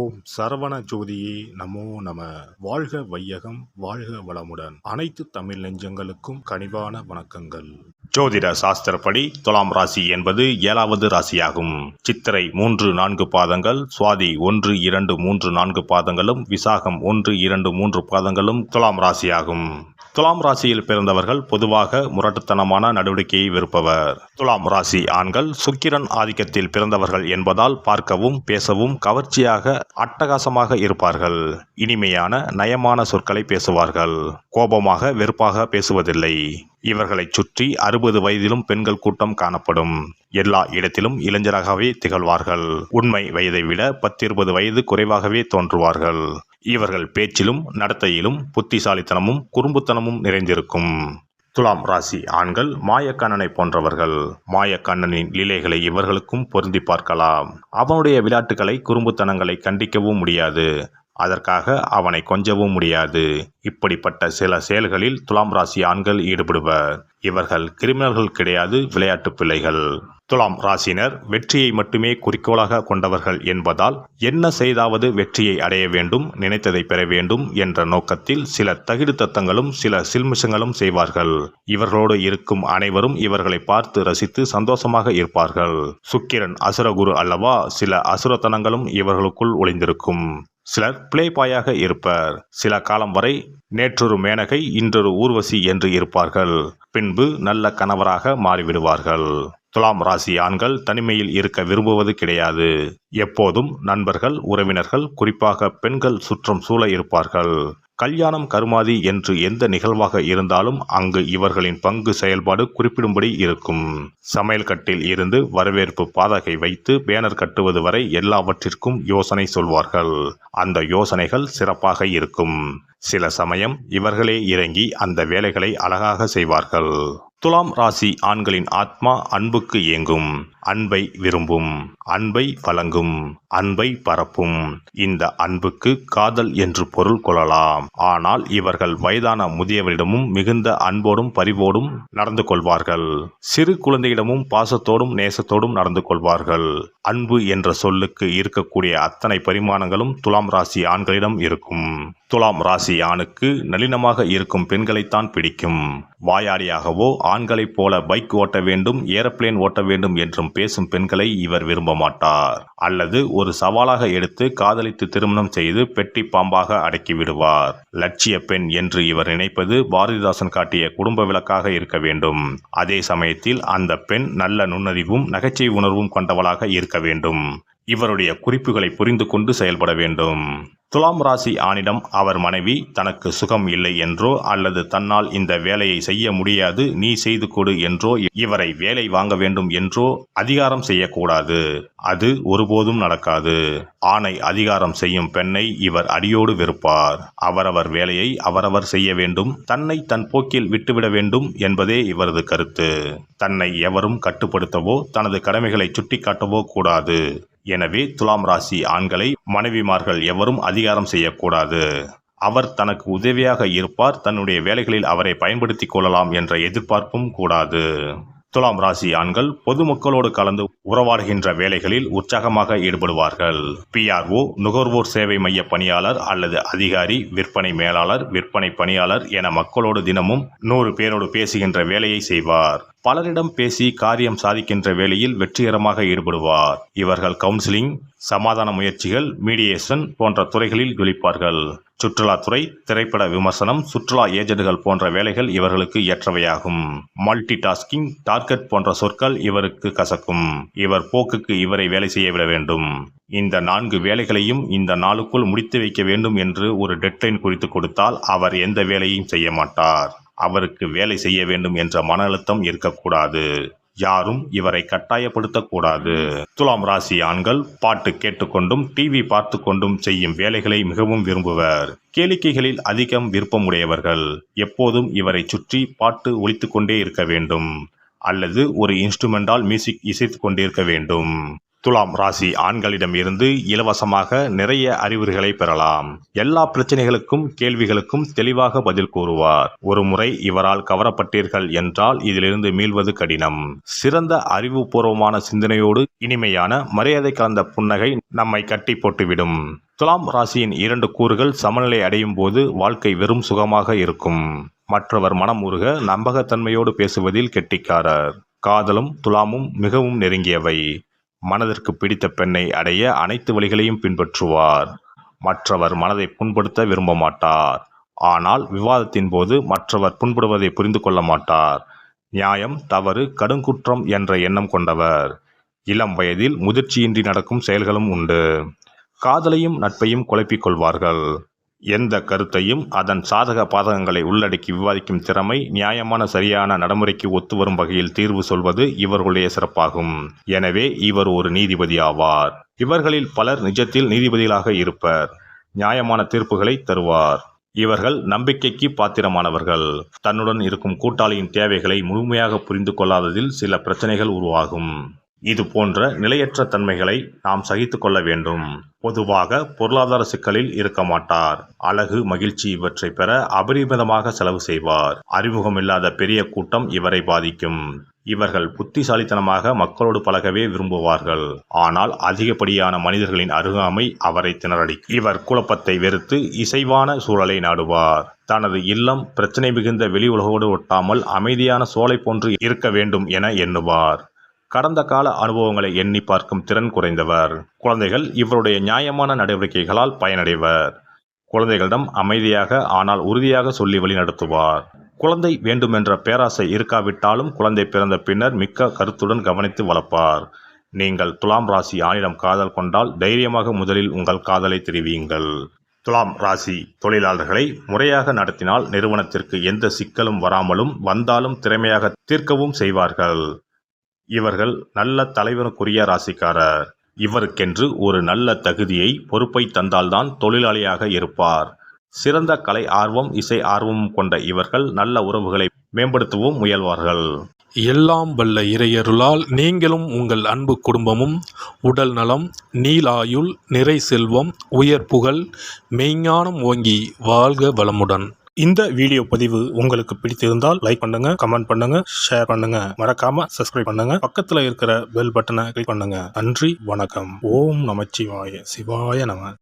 ஓம் சரவண ஜோதியே நமோ நம. வாழ்க வையகம், வாழ்க வளமுடன். அனைத்து தமிழ் நெஞ்சங்களுக்கும் கனிவான வணக்கங்கள். ஜோதிட சாஸ்திரப்படி துலாம் ராசி என்பது 7வது ராசியாகும். சித்திரை 3-4 பாதங்கள், சுவாதி 1-2-3-4 பாதங்களும், விசாகம் 1-2-3 பாதங்களும் துலாம் ராசியாகும். துலாம் ராசியில் பிறந்தவர்கள் பொதுவாக முரட்டுத்தனமான நடவடிக்கையை விருப்பவர். துலாம் ராசி ஆண்கள் சுக்கிரன் ஆதிக்கத்தில் பிறந்தவர்கள் என்பதால் பார்க்கவும் பேசவும் கவர்ச்சியாக அட்டகாசமாக இருப்பார்கள். இனிமையான நயமான சொற்களை பேசுவார்கள். கோபமாக வெறுப்பாக பேசுவதில்லை. இவர்களை சுற்றி 60 வயதிலும் பெண்கள் கூட்டம் காணப்படும். எல்லா இடத்திலும் இளைஞராகவே திகழ்வார்கள். உண்மை வயதை விட 10-20 வயது குறைவாகவே தோன்றுவார்கள். இவர்கள் பேச்சிலும் நடத்தையிலும் புத்திசாலித்தனமும் குறும்புத்தனமும் நிறைந்திருக்கும். துலாம் ராசி ஆண்கள் மாயக்கண்ணனை போன்றவர்கள். மாயக்கண்ணனின் லீலைகளை இவர்களுக்கும் பொருந்தி பார்க்கலாம். அவனுடைய விளையாட்டுகளை குறும்புத்தனங்களை கண்டிக்கவும் முடியாது. அதற்காக அவனை கொஞ்சவும் முடியாது. இப்படிப்பட்ட சில செயல்களில் துலாம் ராசி ஆண்கள் ஈடுபடுவர். இவர்கள் கிரிமினல்கள் கிடையாது, விளையாட்டு பிள்ளைகள். துலாம் ராசினர் வெற்றியை மட்டுமே குறிக்கோளாக கொண்டவர்கள் என்பதால் என்ன செய்தாவது வெற்றியை அடைய வேண்டும், நினைத்ததை பெற வேண்டும் என்ற நோக்கத்தில் சில தகிடு தத்தங்களும் சில சில்மிஷங்களும் செய்வார்கள். இவர்களோடு இருக்கும் அனைவரும் இவர்களை பார்த்து ரசித்து சந்தோஷமாக இருப்பார்கள். சுக்கிரன் அசுரகுரு அல்லவா, சில அசுரத்தனங்களும் இவர்களுக்குள் ஒளிந்திருக்கும். சிலர் பிளே பாயாக இருப்பர். சில காலம் வரை நேற்றொரு மேனகை இன்றொரு ஊர்வசி என்று இருப்பார்கள். பின்பு நல்ல கணவராக மாறிவிடுவார்கள். துலாம் ராசி ஆண்கள் தனிமையில் இருக்க விரும்புவது கிடையாது. எப்போதும் நண்பர்கள், உறவினர்கள், குறிப்பாக பெண்கள் சுற்றம் சூழ இருப்பார்கள். கல்யாணம் கருமாதி என்று எந்த நிகழ்வாக இருந்தாலும் அங்கு இவர்களின் பங்கு செயல்பாடு குறிப்பிடும்படி இருக்கும். சமையல் கட்டில் இருந்து வரவேற்பு பாதகை வைத்து பேனர் கட்டுவது வரை எல்லாவற்றிற்கும் யோசனை சொல்வார்கள். அந்த யோசனைகள் சிறப்பாக இருக்கும். சில சமயம் இவர்களே இறங்கி அந்த வேலைகளை அழகாக செய்வார்கள். துலாம் ராசி ஆண்களின் ஆத்மா அன்புக்கு ஏங்கும். அன்பை விரும்பும். அன்பை வழங்கும். அன்பை பரப்பும். இந்த அன்புக்கு காதல் என்று பொருள் கொள்ளலாம். ஆனால் இவர்கள் வயதான முதியவரிடமும் மிகுந்த அன்போடும் பரிவோடும் நடந்து கொள்வார்கள். சிறு குழந்தையிடமும் பாசத்தோடும் நேசத்தோடும் நடந்து கொள்வார்கள். அன்பு என்ற சொல்லுக்கு இருக்கக்கூடிய அத்தனை பரிமாணங்களும் துலாம் ராசி ஆண்களிடம் இருக்கும். துலாம் ராசி ஆணுக்கு நளினமாக இருக்கும் பெண்களைத்தான் பிடிக்கும். வாயாடியாகவோ ஆண்களைப் போல பைக் ஓட்ட வேண்டும், ஏரோப்ளேன் ஓட்ட வேண்டும் என்றும் பேசும் பெண்களை இவர் விரும்ப மாட்டார். அல்லது ஒரு சவாலாக எடுத்து காதலித்து திருமணம் செய்து பெட்டி பாம்பாக அடக்கி விடுவார். லட்சிய பெண் என்று இவர் நினைப்பது பாரதிதாசன் காட்டிய குடும்ப விளக்காக இருக்க வேண்டும். அதே சமயத்தில் அந்த பெண் நல்ல நுண்ணறிவும் நகைச்சுவை உணர்வும் கொண்டவளாக இருக்க வேண்டும். இவருடைய குறிப்புகளை புரிந்து கொண்டு செயல்பட வேண்டும். துலாம் ராசி ஆணிடம் அவர் மனைவி தனக்கு சுகம் இல்லை என்றோ அல்லது தன்னால் இந்த வேலையை செய்ய முடியாது, நீ செய்து கொடு என்றோ இவரை வேலை வாங்க வேண்டும் என்றோ அதிகாரம் செய்யக்கூடாது. அது ஒருபோதும் நடக்காது. ஆணை அதிகாரம் செய்யும் பெண்ணை இவர் அடியோடு வெறுப்பார். அவரவர் வேலையை அவரவர் செய்ய வேண்டும், தன்னை தன் போக்கில் விட்டுவிட வேண்டும் என்பதே இவரது கருத்து. தன்னை எவரும் கட்டுப்படுத்தவோ தனது கடமைகளை சுட்டிக்காட்டவோ கூடாது. எனவே துலாம் ராசி ஆண்களை மனைவிமார்கள் எவரும் அதிகாரம் செய்யக்கூடாது. அவர் தனக்கு உதவியாக இருப்பார், தன்னுடைய வேலைகளில் அவரை பயன்படுத்திக் கொள்ளலாம் என்ற எதிர்பார்ப்பும் கூடாது. துலாம் ராசி ஆண்கள் பொதுமக்களோடு கலந்து உறவாடுகின்ற வேலைகளில் உற்சாகமாக ஈடுபடுவார்கள். PRO, நுகர்வோர் சேவை மைய பணியாளர் அல்லது அதிகாரி, விற்பனை மேலாளர், விற்பனை பணியாளர் என மக்களோடு தினமும் 100 பேரோடு பேசுகின்ற வேலையை செய்வார். பலரிடம் பேசி காரியம் சாதிக்கின்ற வேலையில் வெற்றிகரமாக ஈடுபடுவார். இவர்கள் கவுன்சிலிங், சமாதான முயற்சிகள், மீடியேஷன் போன்ற துறைகளில் ஜொலிப்பார்கள். சுற்றுலாத்துறை, திரைப்பட விமர்சனம், சுற்றுலா ஏஜென்ட்கள் போன்ற வேலைகள் இவர்களுக்கு ஏற்றவையாகும். மல்டி டாஸ்கிங், டார்கெட் போன்ற சொற்கள் இவருக்கு கசக்கும். இவர் போக்குக்கு இவரை வேலை செய்ய விட வேண்டும். இந்த 4 வேலைகளையும் இந்த நாளுக்குள் முடித்து வைக்க வேண்டும் என்று ஒரு டெட்லைன் குறித்து கொடுத்தால் அவர் எந்த வேலையும் செய்ய மாட்டார். அவருக்கு வேலை செய்ய வேண்டும் என்ற மன அழுத்தம் இருக்கக்கூடாது. யாரும் இவரை கட்டாயப்படுத்தக்கூடாது. துலாம் ராசி ஆண்கள் பாட்டு கேட்டுக்கொண்டும் டிவி பார்த்து கொண்டும் செய்யும் வேலைகளை மிகவும் விரும்புவர். கேளிக்கைகளில் அதிகம் விருப்பமுடையவர்கள். எப்போதும் இவரை சுற்றி பாட்டு ஒலித்து கொண்டே இருக்க வேண்டும் அல்லது ஒரு இன்ஸ்ட்ருமெண்டால் மியூசிக் இசைத்து கொண்டிருக்க வேண்டும். துலாம் ராசி ஆண்களிடம் இருந்து இலவசமாக நிறைய அறிவுரைகளை பெறலாம். எல்லா பிரச்சனைகளுக்கும் கேள்விகளுக்கும் தெளிவாக பதில் கூறுவார். ஒரு முறை இவரால் கவரப்பட்டீர்கள் என்றால் இதிலிருந்து மீள்வது கடினம். சிறந்த அறிவுபூர்வமான சிந்தனையோடு இனிமையான மரியாதை கலந்த புன்னகை நம்மை கட்டி போட்டுவிடும். துலாம் ராசியின் 2 கூறுகள் சமநிலை அடையும் போது வாழ்க்கை வெறும் சுகமாக இருக்கும். மற்றவர் மனம் உருக நம்பகத்தன்மையோடு பேசுவதில் கெட்டிக்காரர். காதலும் துலாமும் மிகவும் நெருங்கியவை. மனதிற்கு பிடித்த பெண்ணை அடைய அனைத்து வழிகளையும் பின்பற்றுவார். மற்றவர் மனதை புண்படுத்த விரும்ப மாட்டார். ஆனால் விவாதத்தின் போது மற்றவர் புண்படுவதை புரிந்து கொள்ள மாட்டார். நியாயம், தவறு, கடுங்குற்றம் என்ற எண்ணம் கொண்டவர். இளம் வயதில் முதிர்ச்சியின்றி நடக்கும் செயல்களும் உண்டு. காதலையும் நட்பையும் குழப்பிக் கொள்வார்கள். எந்த கருத்தையும் அதன் சாதக பாதகங்களை உள்ளடக்கி விவாதிக்கும் திறமை, நியாயமான சரியான நடைமுறைக்கு ஒத்துவரும் வகையில் தீர்வு சொல்வது இவர்களுடைய சிறப்பாகும். எனவே இவர் ஒரு நீதிபதி ஆவார். இவர்களில் பலர் நிஜத்தில் நீதிபதிகளாக இருப்பர். நியாயமான தீர்ப்புகளை தருவார். இவர்கள் நம்பிக்கைக்கு பாத்திரமானவர்கள். தன்னுடன் இருக்கும் கூட்டாளியின் தேவைகளை முழுமையாக புரிந்து கொள்ளாததில் சில பிரச்சனைகள் உருவாகும். இது போன்ற நிலையற்ற தன்மைகளை நாம் சகித்து கொள்ள வேண்டும். பொதுவாக பொருளாதார சிக்கலில் இருக்க மாட்டார். அழகு, மகிழ்ச்சி இவற்றை பெற அபரிமிதமாக செலவு செய்வார். அறிமுகமில்லாத பெரிய கூட்டம் இவரை பாதிக்கும். இவர்கள் புத்திசாலித்தனமாக மக்களோடு பழகவே விரும்புவார்கள். ஆனால் அதிகப்படியான மனிதர்களின் அருகாமை அவரை திணறடிக்கும். இவர் குழப்பத்தை வெறுத்து இசைவான சூழலை நாடுவார். தனது இல்லம் பிரச்சனை மிகுந்த வெளி உலகோடு ஒட்டாமல் அமைதியான சோலை போன்று இருக்க வேண்டும் என எண்ணுவார். கடந்த கால அனுபவங்களை எண்ணி பார்க்கும் திறன் குறைந்தவர். குழந்தைகள் இவருடைய நியாயமான நடவடிக்கைகளால் பயனடைவர். குழந்தைகளிடம் அமைதியாக ஆனால் உறுதியாக சொல்லி வழிநடத்துவார். குழந்தை வேண்டுமென்ற பேராசை இருக்காவிட்டாலும் குழந்தை பிறந்த பின்னர் மிக்க கருத்துடன் கவனித்து வளர்ப்பார். நீங்கள் துலாம் ராசி ஆணிடம் காதல் கொண்டால் தைரியமாக முதலில் உங்கள் காதலை தெரிவியுங்கள். துலாம் ராசி தொழிலாளர்களை முறையாக நடத்தினால் நிறுவனத்திற்கு எந்த சிக்கலும் வராமலும் வந்தாலும் திறமையாக தீர்க்கவும் செய்வார்கள். இவர்கள் நல்ல தலைவனுக்குரிய ராசிக்காரர். இவருக்கென்று ஒரு நல்ல தகுதியை, பொறுப்பை தந்தால்தான் தொழிலாளியாக இருப்பார். சிறந்த கலை ஆர்வம், இசை ஆர்வமும் கொண்ட இவர்கள் நல்ல உறவுகளை மேம்படுத்தவும் முயல்வார்கள். எல்லாம் வல்ல இறையருளால் நீங்களும் உங்கள் அன்பு குடும்பமும் உடல் நலம், நீலாயுள், நிறை செல்வம், உயர் புகழ், மெய்ஞானம் ஓங்கி வாழ்க வளமுடன். இந்த வீடியோ பதிவு உங்களுக்கு பிடித்திருந்தால் லைக் பண்ணுங்க, கமெண்ட் பண்ணுங்க, ஷேர் பண்ணுங்க. மறக்காம சப்ஸ்கிரைப் பண்ணுங்க. பக்கத்துல இருக்கிற பெல் பட்டனை கிளிக் பண்ணுங்க. நன்றி, வணக்கம். ஓம் நமச்சிவாய. சிவாய நம.